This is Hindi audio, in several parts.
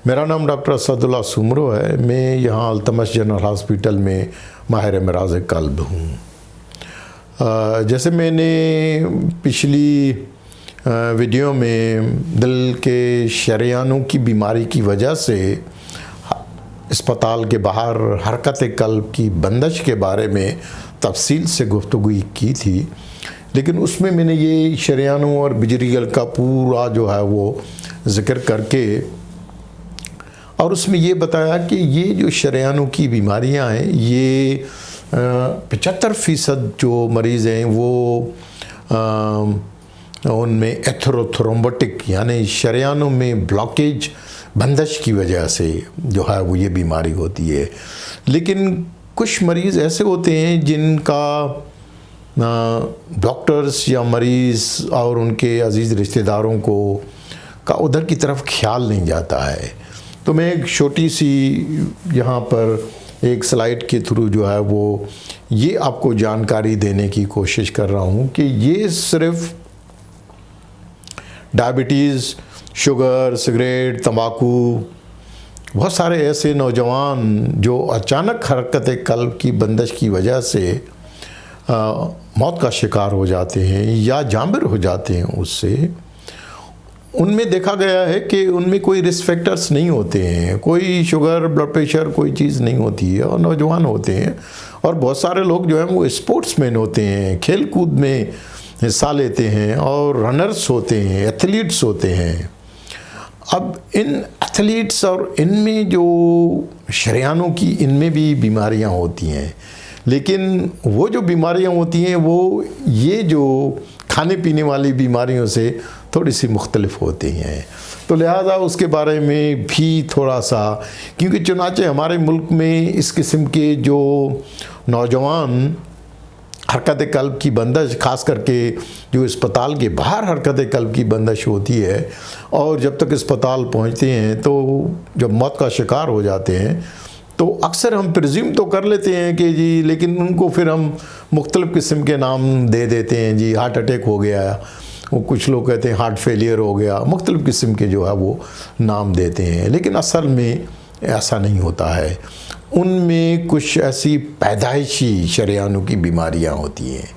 मेरा नाम डॉक्टर असदुल्ला सुमरो है। मैं यहाँ अल्तमश जनरल हॉस्पिटल में माहिर अमराज कल्ब हूँ। जैसे मैंने पिछली वीडियो में दिल के शरेयानों की बीमारी की वजह से अस्पताल के बाहर हरकत कल्ब की बंदिश के बारे में तफसील से गुफ्तगू की थी, लेकिन उसमें मैंने ये शरेयानों और बिजरीगल का पूरा जो है वो ज़िक्र करके और उसमें ये बताया कि ये जो शरेयानों की बीमारियां हैं, ये 75% जो मरीज़ हैं वो उनमें एथेरोथ्रोम्बोटिक यानी शरेयानों में ब्लॉकेज बंदिश की वजह से जो है वो ये बीमारी होती है। लेकिन कुछ मरीज़ ऐसे होते हैं जिनका डॉक्टर्स या मरीज़ और उनके अजीज़ रिश्तेदारों को का उधर की तरफ ख्याल नहीं जाता है। तो मैं एक छोटी सी यहाँ पर एक स्लाइड के थ्रू जो है वो ये आपको जानकारी देने की कोशिश कर रहा हूँ कि ये सिर्फ डायबिटीज़, शुगर, सिगरेट, तंबाकू, बहुत सारे ऐसे नौजवान जो अचानक हरकत कल्ब की बंदिश की वजह से मौत का शिकार हो जाते हैं या जामिर हो जाते हैं, उससे उनमें देखा गया है कि उनमें कोई रिस्क फैक्टर्स नहीं होते हैं, कोई शुगर, ब्लड प्रेशर, कोई चीज़ नहीं होती है और नौजवान होते हैं। और बहुत सारे लोग जो हैं वो स्पोर्ट्समैन होते हैं, खेल कूद में हिस्सा लेते हैं और रनर्स होते हैं, एथलीट्स होते हैं। अब इन एथलीट्स और इनमें जो शरेयानों की इनमें भी बीमारियां होती हैं, लेकिन वो जो बीमारियां होती हैं वो ये जो खाने पीने वाली बीमारियों से थोड़ी सी मुख्तलिफ होती हैं। तो लिहाजा उसके बारे में भी थोड़ा सा, क्योंकि चुनाचे हमारे मुल्क में इस किस्म के जो नौजवान हरकत कल्ब की बंदिश, ख़ास करके जो अस्पताल के बाहर हरकत कल्ब की बंदिश होती है और जब तक अस्पताल पहुंचते हैं तो जब मौत का शिकार हो जाते हैं तो अक्सर हम प्रिज्यूम तो कर लेते हैं कि जी, लेकिन उनको फिर हम मुख्तलिफ़ किस्म के नाम दे देते हैं। जी हार्ट अटैक हो गया, वो कुछ लोग कहते हैं हार्ट फेलियर हो गया, मुख्तलिफ़ किस्म के जो है वो नाम देते हैं, लेकिन असल में ऐसा नहीं होता है। उनमें कुछ ऐसी पैदाइशी शरेयानों की बीमारियां होती हैं।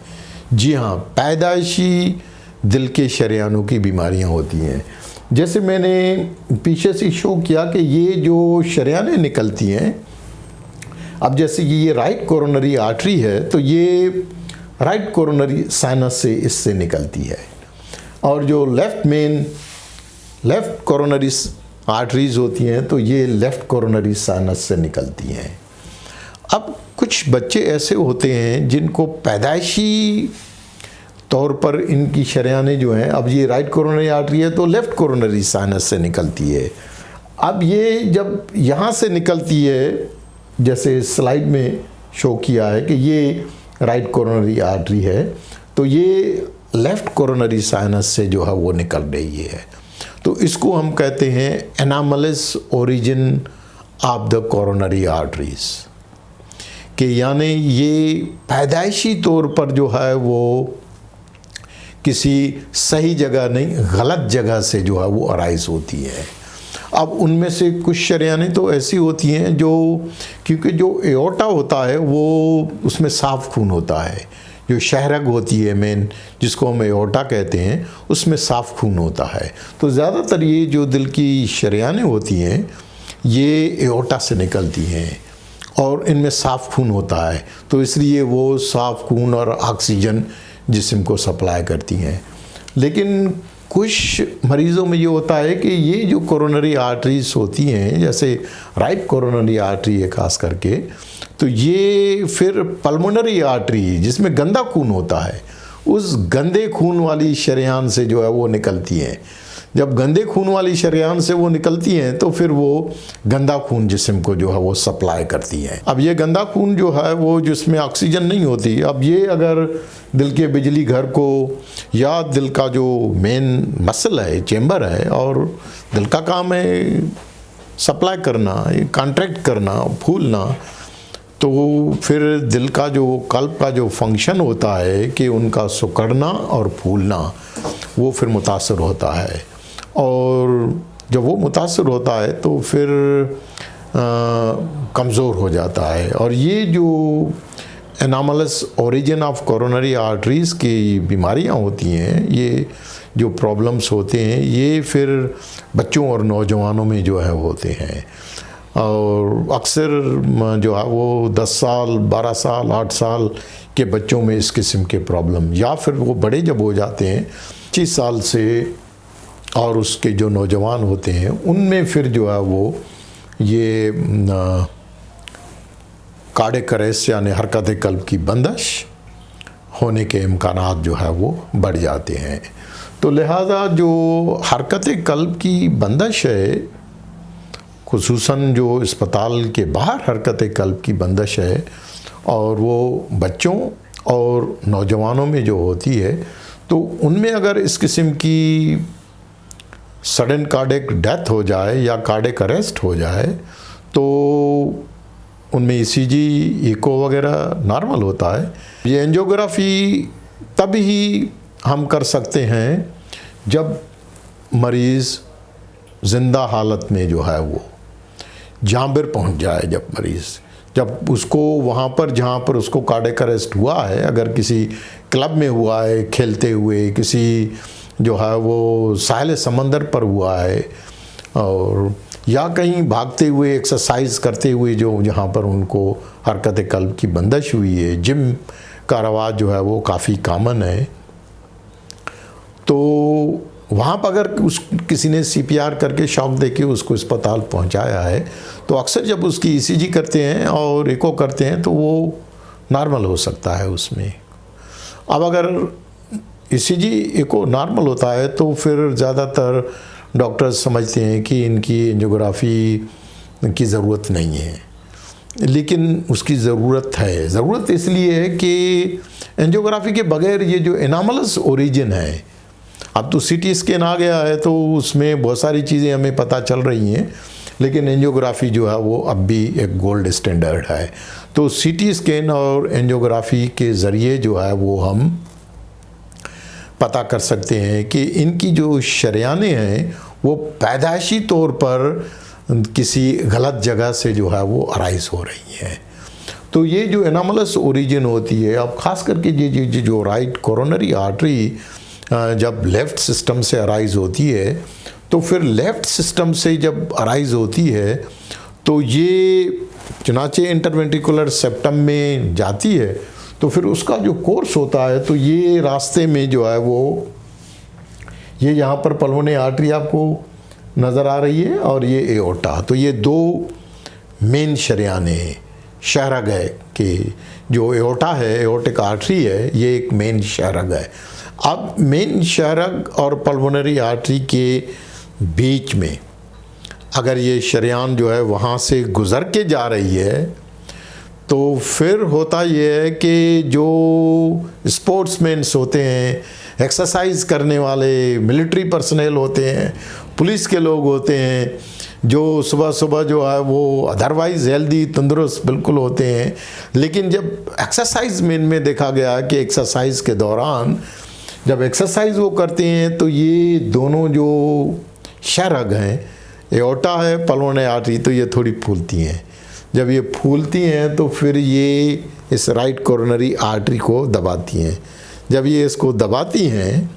जी हाँ, पैदाइशी दिल के शरेयानों की बीमारियां होती हैं। जैसे मैंने पीछे से शो किया कि ये जो शरेयानें निकलती हैं, अब जैसे कि ये राइट कोरोनरी आर्टरी है तो ये राइट कोरोनरी साइनस से इससे निकलती है, और जो लेफ़्ट कोरोनरी आर्टरीज होती हैं तो ये लेफ़्ट कोरोनरी साइनस से निकलती हैं। अब कुछ बच्चे ऐसे होते हैं जिनको पैदाइशी तौर पर इनकी शरेयानें जो हैं, अब ये राइट कोरोनरी आर्टरी है तो लेफ़्ट कोरोनरी साइनस से निकलती है। अब ये जब यहाँ से निकलती है, जैसे स्लाइड में शो किया है कि ये राइट कोरोनरी आर्टरी है, तो ये लेफ़्ट कोरोनरी साइनस से जो है वो निकल रही है। तो इसको हम कहते हैं anomalous origin of the coronary arteries, कि यानी ये पैदाइशी तौर पर जो है वो किसी सही जगह नहीं, गलत जगह से जो है वो अराइज होती है। अब उनमें से कुछ शरेयानें तो ऐसी होती हैं जो, क्योंकि जो एओर्टा होता है वो उसमें साफ खून होता है, जो शहरग होती है मेन, जिसको हम एओर्टा कहते हैं, उसमें साफ खून होता है। तो ज़्यादातर ये जो दिल की शरेयानें होती हैं ये एओर्टा से निकलती हैं और इनमें साफ खून होता है, तो इसलिए वो साफ खून और ऑक्सीजन जिस्म को सप्लाई करती हैं। लेकिन कुछ मरीज़ों में ये होता है कि ये जो कोरोनरी आर्टरीज होती हैं, जैसे राइट कोरोनरी आर्टरी है खास करके, तो ये फिर पल्मोनरी आर्टरी जिसमें गंदा खून होता है, उस गंदे खून वाली शरेयान से जो है वो निकलती हैं। जब गंदे खून वाली शरेयान से वो निकलती हैं तो फिर वो गंदा खून जिस्म को जो है वो सप्लाई करती हैं। अब ये गंदा खून जो है वो जिसमें ऑक्सीजन नहीं होती, अब ये अगर दिल के बिजली घर को या दिल का जो मेन मसल है, चेम्बर है, और दिल का काम है सप्लाई करना, कॉन्ट्रैक्ट करना, फूलना, तो फिर दिल का जो कल्ब का जो फंक्शन होता है कि उनका सिकुड़ना और फूलना, वो फिर मुतासर होता है। और जब वो मुतासर होता है तो फिर कमज़ोर हो जाता है। और ये जो anomalous origin of coronary arteries की बीमारियां होती हैं, ये जो प्रॉब्लम्स होते हैं, ये फिर बच्चों और नौजवानों में जो है होते हैं। और अक्सर जो है वो 10 साल, 12 साल, 8 साल के बच्चों में इस किस्म के प्रॉब्लम, या फिर वो बड़े जब हो जाते हैं 25 साल से और उसके जो नौजवान होते हैं उनमें फिर जो है वो ये कार्डियक अरेस्ट यानी हरकत कल्ब की बंदिश होने के इम्कानात जो है वो बढ़ जाते हैं। तो लिहाजा जो हरकत कल्ब की बंदिश है, खुसूसन जो अस्पताल के बाहर हरकत कल्ब की बंदिश है, और वो बच्चों और नौजवानों में जो होती है, तो उनमें अगर इस किस्म की सडन कार्डियक डेथ हो जाए या कार्डियक अरेस्ट हो जाए तो उनमें ईसीजी, इको वगैरह नॉर्मल होता है। ये एंजियोग्राफी तब ही हम कर सकते हैं जब मरीज़ ज़िंदा हालत में जो है वो जाबिर पहुंच जाए। जब उसको वहाँ पर जहाँ पर उसको कार्डियक अरेस्ट हुआ है, अगर किसी क्लब में हुआ है खेलते हुए, किसी जो है वो साहिल समंदर पर हुआ है, और या कहीं भागते हुए एक्सरसाइज करते हुए जो जहाँ पर उनको हरकत कल्ब की बंदिश हुई है, जिम का रवाज जो है वो काफ़ी कॉमन है, तो वहाँ पर अगर किसी ने सीपीआर करके शॉक देके उसको अस्पताल पहुँचाया है, तो अक्सर जब उसकी ईसीजी करते हैं और इको करते हैं तो वो नॉर्मल हो सकता है उसमें। अब अगर ईसीजी इको नॉर्मल होता है तो फिर ज़्यादातर डॉक्टर्स समझते हैं कि इनकी एंजियोग्राफी की ज़रूरत नहीं है, लेकिन उसकी ज़रूरत है। ज़रूरत इसलिए है कि एंजियोग्राफी के बगैर ये जो एनामलस ओरिजिन है, अब तो सीटी स्कैन आ गया है तो उसमें बहुत सारी चीज़ें हमें पता चल रही हैं, लेकिन एंजियोग्राफी जो है वो अब भी एक गोल्ड स्टैंडर्ड है। तो सीटी स्कैन और एंजियोग्राफी के ज़रिए जो है वो हम पता कर सकते हैं कि इनकी जो शरेयानें हैं वो पैदाइशी तौर पर किसी गलत जगह से जो है वो अराइज हो रही हैं। तो ये जो एनामलस ओरिजिन होती है, अब ख़ास करके ये जो राइट कोरोनरी आर्टरी जब लेफ़्ट सिस्टम से अराइज होती है, तो फिर लेफ़्ट सिस्टम से जब अराइज होती है तो ये चुनाचे इंटरवेंट्रिकुलर सेप्टम में जाती है, तो फिर उसका जो कोर्स होता है, तो ये रास्ते में जो है वो ये यहाँ पर पल्मोनरी आर्टरी आपको नज़र आ रही है और ये एओर्टा, तो ये दो मेन शरेयाने हैं। शहरग है कि जो एओर्टा है, एओर्टिक आर्टरी है, ये एक मेन शहरग है। अब मेन शहरग और पल्मोनरी आर्टरी के बीच में अगर ये शरेयान जो है वहाँ से गुज़र के जा रही है, तो फिर होता ये है कि जो स्पोर्ट्समैन्स होते हैं, एक्सरसाइज करने वाले मिलिट्री पर्सनल होते हैं, पुलिस के लोग होते हैं, जो सुबह सुबह जो है वो अदरवाइज़ हेल्दी तंदुरुस्त बिल्कुल होते हैं, लेकिन जब एक्सरसाइज में इनमें देखा गया कि एक्सरसाइज के दौरान जब एक्सरसाइज वो करते हैं तो ये दोनों जो शहरग हैं, एओर्टा है, पल्मोनरी आर्टरी, तो ये थोड़ी फूलती हैं। जब ये फूलती हैं तो फिर ये इस राइट कोरोनरी आर्टरी को दबाती हैं। जब ये इसको दबाती हैं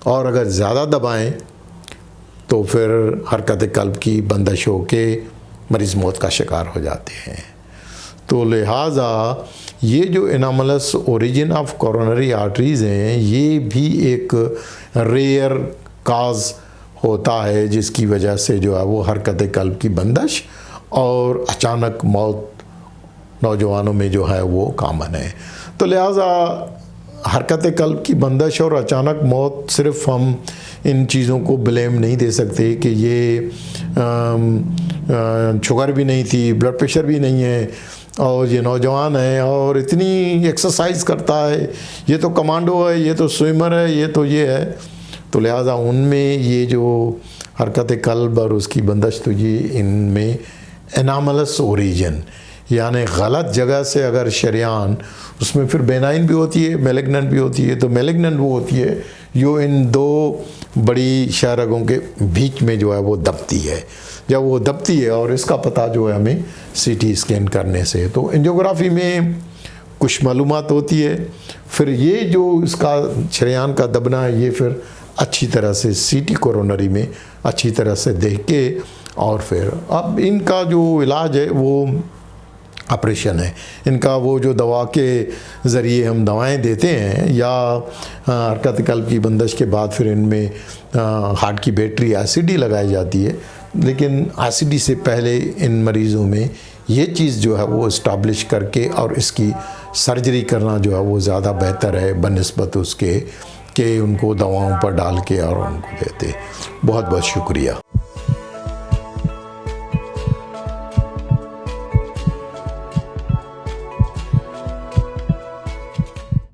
और अगर ज़्यादा दबाएं तो फिर हरकत कल्ब की बंदिश हो के मरीज़ मौत का शिकार हो जाते हैं। तो लिहाजा ये जो anomalous origin of coronary arteries हैं, ये भी एक रेयर काज होता है जिसकी वजह से जो है वो हरकत कल्ब की बंदिश और अचानक मौत नौजवानों में जो है वो कॉमन है। तो लिहाजा हरकत कल्ब की बंदिश और अचानक मौत सिर्फ हम इन चीज़ों को ब्लेम नहीं दे सकते कि ये शुगर भी नहीं थी, ब्लड प्रेशर भी नहीं है, और ये नौजवान है और इतनी एक्सरसाइज करता है, ये तो कमांडो है, ये तो स्विमर है, ये तो ये है। तो लिहाजा उनमें ये जो हरकत कल्ब और उसकी बंदिश, तो ये इनमें एनामलस ओरिजिन यानी गलत जगह से अगर शरेआन, उसमें फिर बेनाइन भी होती है, मेलिग्नेंट भी होती है। तो मेलिग्नेंट वो होती है जो इन दो बड़ी शाहरगों के बीच में जो है वो दबती है। जब वो दबती है, और इसका पता जो है हमें सीटी स्कैन करने से, तो एंजियोग्राफी में कुछ मालूमात होती है। फिर ये जो इसका शरेआन का दबना है, ये फिर अच्छी तरह से सीटी कोरोनरी में अच्छी तरह से देख के, और फिर अब इनका जो इलाज है वो ऑपरेशन है। इनका वो जो दवा के ज़रिए हम दवाएं देते हैं, या हरकत कल्ब की बंदिश के बाद फिर इनमें हार्ट की बैटरी आईसीडी लगाई जाती है। लेकिन आईसीडी से पहले इन मरीज़ों में ये चीज़ जो है वो इस्टाब्लिश करके और इसकी सर्जरी करना जो है वो ज़्यादा बेहतर है बनिस्बत उसके कि उनको दवाओं पर डाल के और उनको देते। बहुत बहुत शुक्रिया।